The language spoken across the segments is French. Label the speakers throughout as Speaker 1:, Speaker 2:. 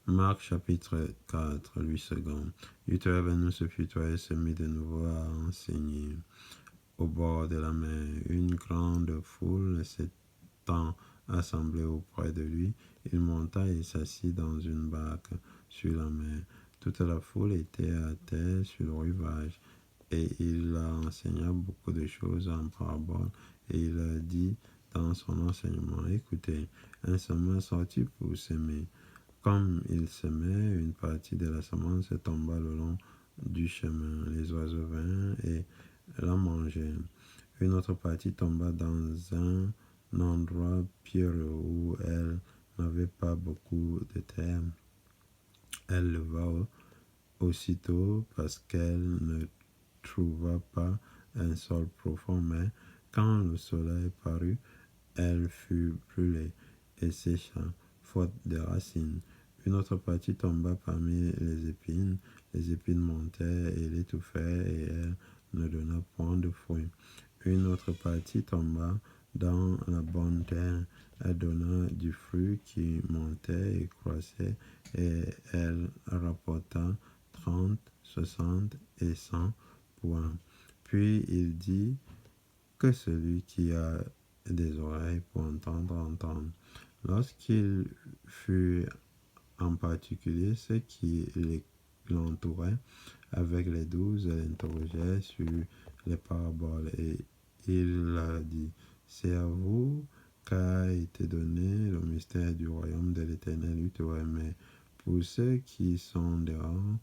Speaker 1: Marc chapitre 4, lui second. Luther est venu se tutoyer et se mit de nouveau à enseigner. Au bord de la mer, une grande foule s'étant assemblée auprès de lui, il monta et s'assit dans une barque sur la mer. Toute la foule était à terre sur le rivage, et il leur enseigna beaucoup de choses en parabole, et il leur dit dans son enseignement, écoutez, un semeur sortit pour s'aimer. Comme il semait, une partie de la semence tomba le long du chemin. Les oiseaux vinrent et la mangèrent. Une autre partie tomba dans un endroit pierreux où elle n'avait pas beaucoup de terre. Elle leva aussitôt parce qu'elle ne trouva pas un sol profond, mais quand le soleil parut, elle fut brûlée et sécha, faute de racines. Une autre partie tomba parmi les épines montèrent et l'étouffèrent, et elle ne donna point de fruits. Une autre partie tomba dans la bonne terre, elle donna du fruit qui montait et croissait, et elle rapporta 30, 60 et 100 points. Puis il dit que celui qui a des oreilles pour entendre, entende. Lorsqu'il fut en particulier ceux qui l'entouraient avec les 12 l'interrogeaient sur les paraboles, et il leur dit, c'est à vous qu'a été donné le mystère du royaume de l'Éternel, mais pour ceux qui sont dehors,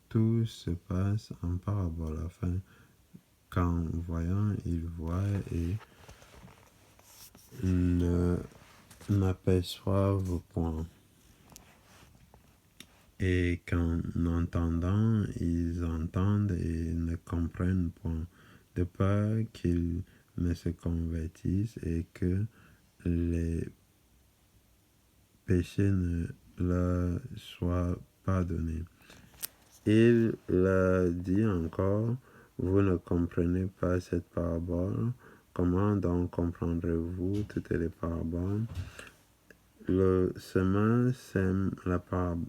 Speaker 1: tout se passe en parabole, afin qu'en voyant, ils voient et n'aperçoivent point, et qu'en entendant, ils entendent et ne comprennent point, de peur qu'ils ne se convertissent et que les péchés ne leur soient pardonnés. Il leur dit encore, vous ne comprenez pas cette parabole, comment donc comprendrez-vous toutes les paraboles? Le semeur sème la parole.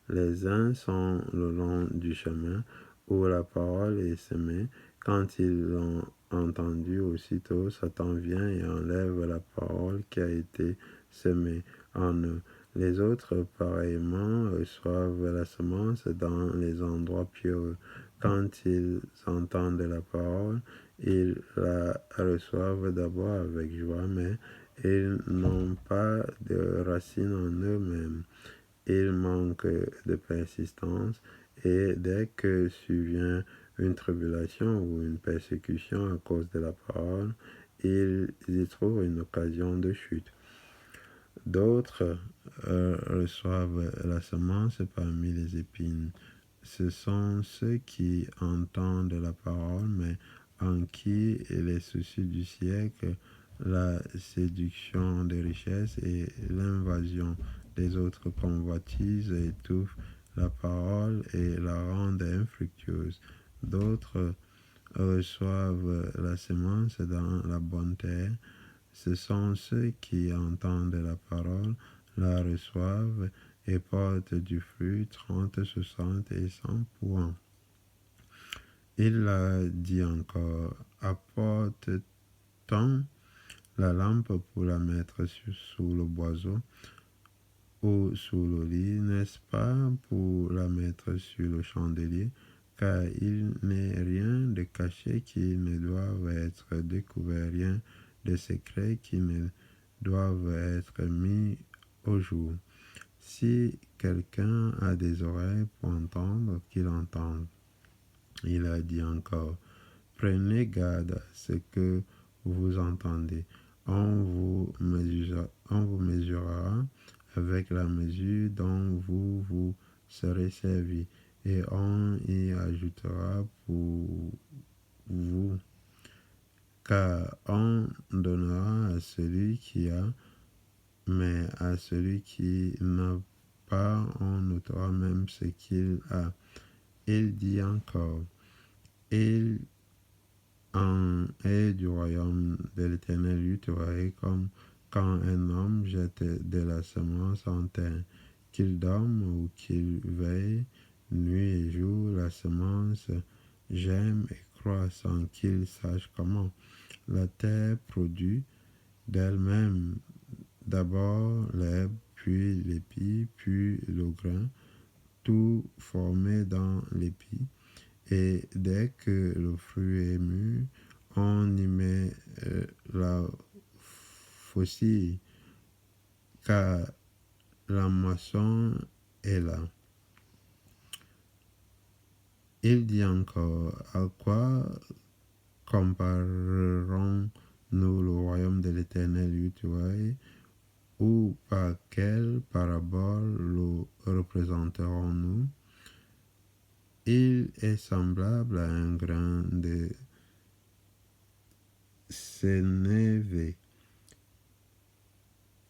Speaker 1: Les uns sont le long du chemin où la parole est semée. Quand ils l'ont entendu, aussitôt Satan vient et enlève la parole qui a été semée en eux. Les autres, pareillement, reçoivent la semence dans les endroits pieux. Quand ils entendent la parole, ils la reçoivent d'abord avec joie, mais ils n'ont pas de racines en eux-mêmes. Ils manquent de persistance, et dès que survient une tribulation ou une persécution à cause de la parole, ils y trouvent une occasion de chute. D'autres reçoivent la semence parmi les épines. Ce sont ceux qui entendent la parole, mais en qui les soucis du siècle, la séduction des richesses et l'invasion des autres convoitises étouffent la parole et la rendent infructueuse. D'autres reçoivent la semence dans la bonne terre. Ce sont ceux qui entendent la parole, la reçoivent et portent du fruit 30, 60 et 100 points. Il a dit encore, apporte-t-on la lampe pour la mettre sous le boiseau ou sous le lit, n'est-ce pas pour la mettre sur le chandelier? Car il n'est rien de caché qui ne doive être découvert, rien de secret qui ne doivent être mis au jour. Si quelqu'un a des oreilles pour entendre, qu'il entende. Il a dit encore, prenez garde à ce que vous entendez. On vous mesurera avec la mesure dont vous serez servi, et on y ajoutera pour vous, car on donnera à celui qui a, mais à celui qui n'a pas, on notera même ce qu'il a. Il dit encore, il en est du royaume de l'Éternel, comme quand un homme jette de la semence en terre. qu'il dorme ou qu'il veille, nuit et jour, la semence germe et croît sans qu'il sache comment. La terre produit d'elle-même d'abord l'herbe, puis l'épi, puis le grain, tout formé dans l'épi. Et dès que le fruit est mûr, on y met la faucille, car la moisson est là. Il dit encore, à quoi comparerons-nous le royaume de l'Éternel Yahweh, ou par quelle parabole le représenterons-nous? Il est semblable à un grain de sénévé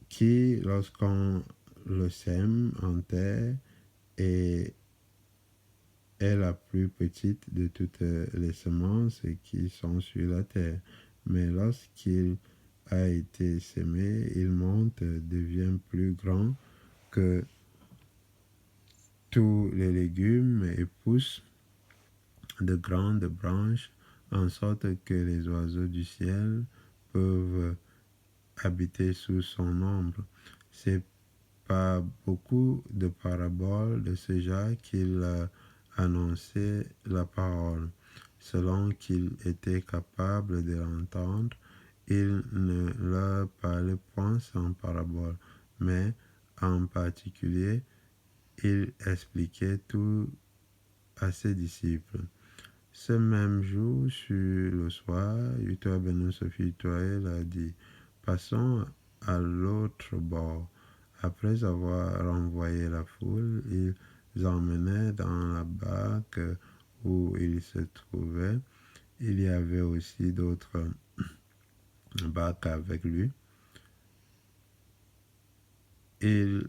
Speaker 1: qui, lorsqu'on le sème en terre, est la plus petite de toutes les semences qui sont sur la terre. Mais lorsqu'il a été semé, il monte, devient plus grand que tous les légumes et pousse de grandes branches, en sorte que les oiseaux du ciel peuvent habiter sous son ombre. C'est par beaucoup de paraboles de ce genre qu'il a annoncé la parole. Selon qu'il était capable de l'entendre, il ne leur parlait point sans parabole, mais en particulier, il expliquait tout à ses disciples. Ce même jour, sur le soir, Yutoa Benu Sophie Toel a dit, passons à l'autre bord. Après avoir renvoyé la foule, ils emmenaient dans la barque où ils se trouvaient. Il y avait aussi d'autres barques avec lui. Il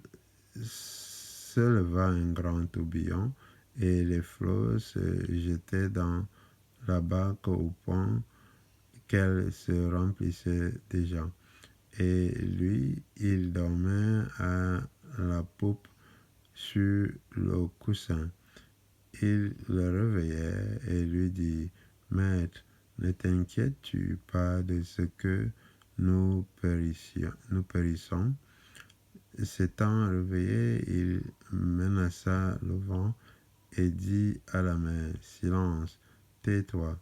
Speaker 1: se leva un grand tourbillon et les flots se jetaient dans la barque au point qu'elle se remplissait déjà. Et lui, il dormait à la poupe sur le coussin. Il le réveillait et lui dit, Maître, ne t'inquiètes-tu pas de ce que nous périssons? S'étant réveillé, il menaça le vent et dit à la mer, Silence, tais-toi.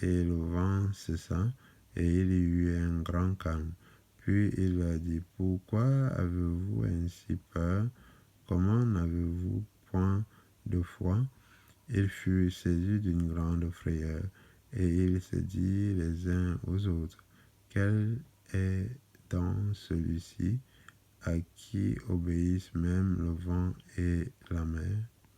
Speaker 1: Et le vent cessa, et il y eut un grand calme. Puis il leur dit, pourquoi avez-vous ainsi peur? Comment n'avez-vous point de foi? Ils furent saisis d'une grande frayeur, et ils se dirent les uns aux autres, quel est donc celui-ci à qui obéissent même le vent et la mer?